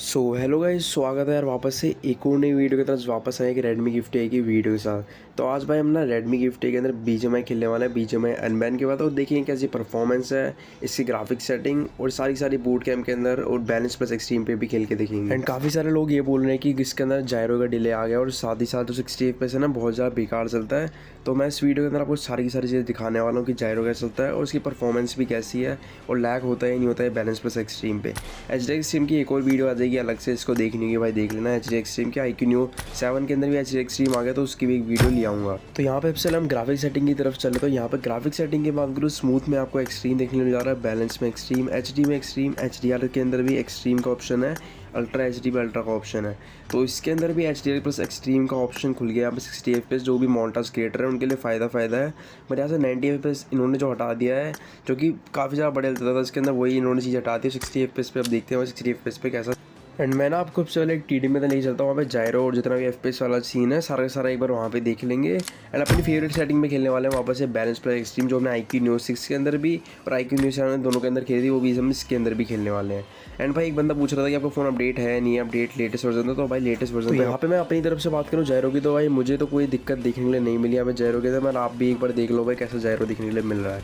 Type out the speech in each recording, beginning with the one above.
So hello guys, स्वागत है यार वापस से एक और नई वीडियो की तरफ वापस आए कि रेडमी गिफ्ट ए की वीडियो के साथ। तो आज भाई हम ना रेडमी गिफ्ट ए के अंदर बीजीएमआई खेलने वाले हैं, बीजीएमआई अनबैन के बाद, और देखेंगे कैसी परफॉर्मेंस है, इसकी ग्राफिक सेटिंग और सारी बूट कैम्प के अंदर, और बैलेंस प्लस एक्सट्रीम पे भी खेल के देखेंगे। एंड काफ़ी सारे लोग ये बोल रहे हैं कि इसके अंदर जायरो का डिले आ गया और साथ ही साथ जो 60 FPS है ना बहुत ज़्यादा बेकार चलता है। तो मैं इस वीडियो के अंदर आपको सारी की सारी चीज़ें दिखाने वाला हूँ कि जायरो कैसे चलता है और उसकी परफॉर्मेंस भी कैसी है और लैग होता है नहीं होता है बैलेंस प्लस एक्सट्रीम पे। एचडी एक्सट्रीम की एक और वीडियो आ जाएगी अलग से, इसको देखनी होगी भाई, देख लेना। एचडी एक्सट्रीम के IQ Neo 7 के अंदर भी एचडी एक्सट्रीम आ गया, तो उसकी भी एक वीडियो ले आऊँगा। तो यहाँ पे हम ग्राफिक सेटिंग की तरफ चले। तो यहाँ पे ग्राफिक सेटिंग की बात करूँ, स्मूथ में आपको एक्सट्रीम देखने को जा रहा है, बैलेंस में एक्सट्रीम, HD में एक्सट्रीम, HDR के अंदर भी एक्सट्रीम का ऑप्शन है, अल्ट्रा HD पे अल्ट्रा का ऑप्शन है। तो इसके अंदर भी HDR प्लस एक्सट्रीम का ऑप्शन खुल गया। यहाँ पे 60 FPS जो भी मोंटाज क्रिएटर है उनके लिए फ़ायदा है। बट यहाँ से 90 FPS इन्होंने जो हटा दिया है, जो कि काफ़ी ज़्यादा बढ़िया चलता था, इसके अंदर वही इन्होंने चीज़ हटा दी है 60 FPS पे। अब देखते हैं 60 FPS पे कैसा। एंड मैं ना आपको सबसे पहले एक TD में तो नहीं चलता, वहाँ पे जायरो और जितना भी FPS वाला सीन है सारा का सारा एक बार वहाँ पे देख लेंगे। एंड अपनी फेवरेट सेटिंग में खेलने वाले हैं वापस से बैलेंस प्लस एक्सट्रीम, जो हमने IQ Neo 6 के अंदर भी और IQ Neo 7 दोनों के अंदर खेली थी, वो भी हम इसके अंदर भी खेलने वाले हैं। एंड भाई एक बंदा पूछ रहा था कि आपका फ़ोन अपडेट है नहीं है, अपडेट लेटेस्ट वर्जन था, तो भाई लेटेस्ट वर्जन। तो यहाँ पे मैं अपनी तरफ से बात करूँ जायरो की, तो भाई मुझे तो कोई दिक्कत देखने के लिए नहीं मिली यहाँ पे जायरो के अंदर। मैं आप भी एक बार देख लो भाई कैसा जायरो दिखने के लिए मिल रहा है।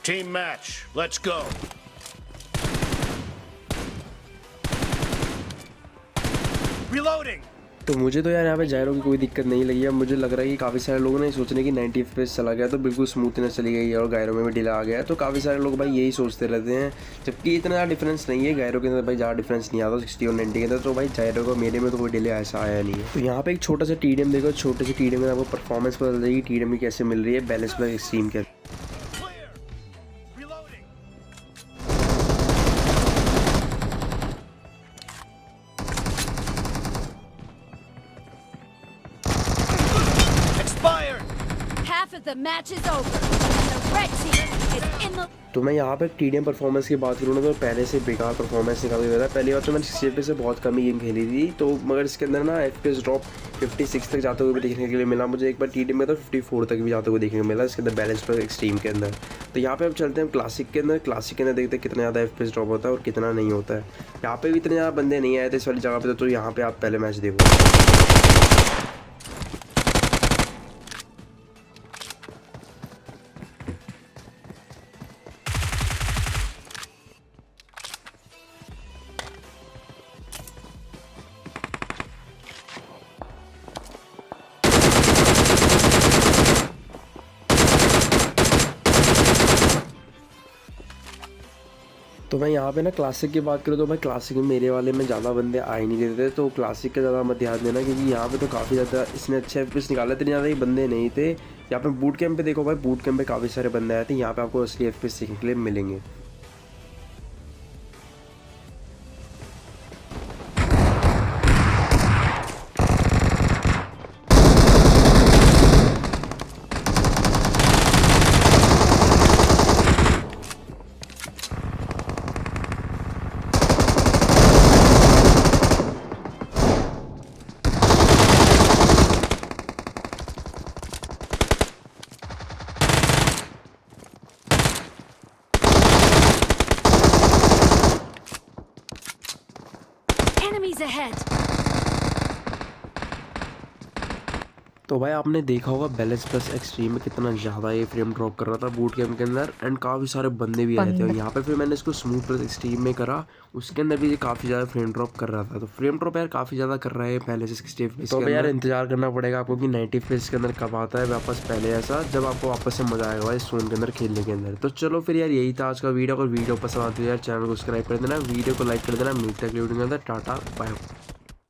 Team match, let's go. Reloading. तो मुझे तो यार यहाँ पे जायरो की कोई दिक्कत नहीं लगी है। मुझे लग रहा है कि काफ़ी सारे लोगों ने सोचने की 90 FPS चला गया तो बिल्कुल स्मूथनेस चली गई है और गायरो में भी डिले आ गया है। तो काफ़ी सारे लोग भाई यही सोचते रहते हैं, जबकि इतना ज़्यादा डिफरेंस नहीं है गायरो के अंदर। भाई ज़्यादा डिफरेंस नहीं आता 60 और 90 के अंदर। तो भाई जायरो को मेरे में तो कोई डिले ऐसा आया नहीं है। तो यहाँ पे एक छोटा सा TDM देखो, छोटे से TDM में आपको परफॉर्मेंस पता चल जाएगी TDM की कैसे मिल रही है बैलेंस प्लस एक्सट्रीम के। Half of the match is over and the red team is in the. तो मैं यहाँ पे TDM परफॉर्मेंस की बात करूँ ना, तो पहले से बेकार परफॉर्मेंस निकाल दिया था। पहली बार तो मैंने 60 FPS से बहुत कम ही गेम खेली थी, तो मगर इसके अंदर ना FPS ड्रॉप 56 तक जाते हुए भी देखने के लिए मिला मुझे। एक बार TDM में तो 54 तक भी जाते हुए देखने को मिला इसके अंदर बैलेंस प्लस एक्सट्रीम के अंदर। तो यहाँ पे अब चलते हैं क्लासिक के अंदर। क्लासिक के अंदर देखते हैं कितना ज़्यादा FPS ड्रॉप होता है और कितना नहीं होता है। यहाँ पे भी इतने ज़्यादा बंदे नहीं आए थे इस वाली जगह पर, तो यहाँ पे आप पहले मैच देखो। तो मैं यहाँ पे ना क्लासिक की बात करूँ तो भाई क्लासिक में मेरे वाले में ज़्यादा बंदे आ ही नहीं देते, तो क्लासिक का ज़्यादा मत ध्यान देना, क्योंकि यहाँ पे तो काफ़ी ज़्यादा इसने अच्छे FPS निकाले, इतने ज़्यादा ही बंदे नहीं थे। यहाँ पे बूट कैम्प पे देखो भाई, बूट कैम्प पे काफ़ी सारे बंदे आए थे, यहाँ पे आपको असली FPS सीखने के लिए मिलेंगे। Enemies ahead. तो भाई आपने देखा होगा बैलेंस प्लस एक्सट्रीम में कितना ज़्यादा ये फ्रेम ड्रॉप कर रहा था बूट कैम्प के अंदर, एंड काफ़ी सारे बंदे भी आए थे। और यहाँ पे फिर मैंने इसको स्मूथ प्लस एक्सट्रीम में करा, उसके अंदर भी ये काफ़ी ज़्यादा फ्रेम ड्रॉप कर रहा था। तो फ्रेम ड्रॉप यार काफ़ी ज़्यादा कर रहा है पहले से 60 FPS। तो यार इंतजार करना पड़ेगा आपको कि 90 FPS के अंदर कब आता है वापस पहले ऐसा, जब आपको वापस से मज़ा आएगा इस फोन के अंदर खेलने के अंदर। तो चलो फिर यार यही था आज का वीडियो। अगर वीडियो पसंद आती है यार चैनल को सब्सक्राइब कर देना, वीडियो को लाइक कर देना। मिलता है वीडियो के अंदर, टाटा बाय।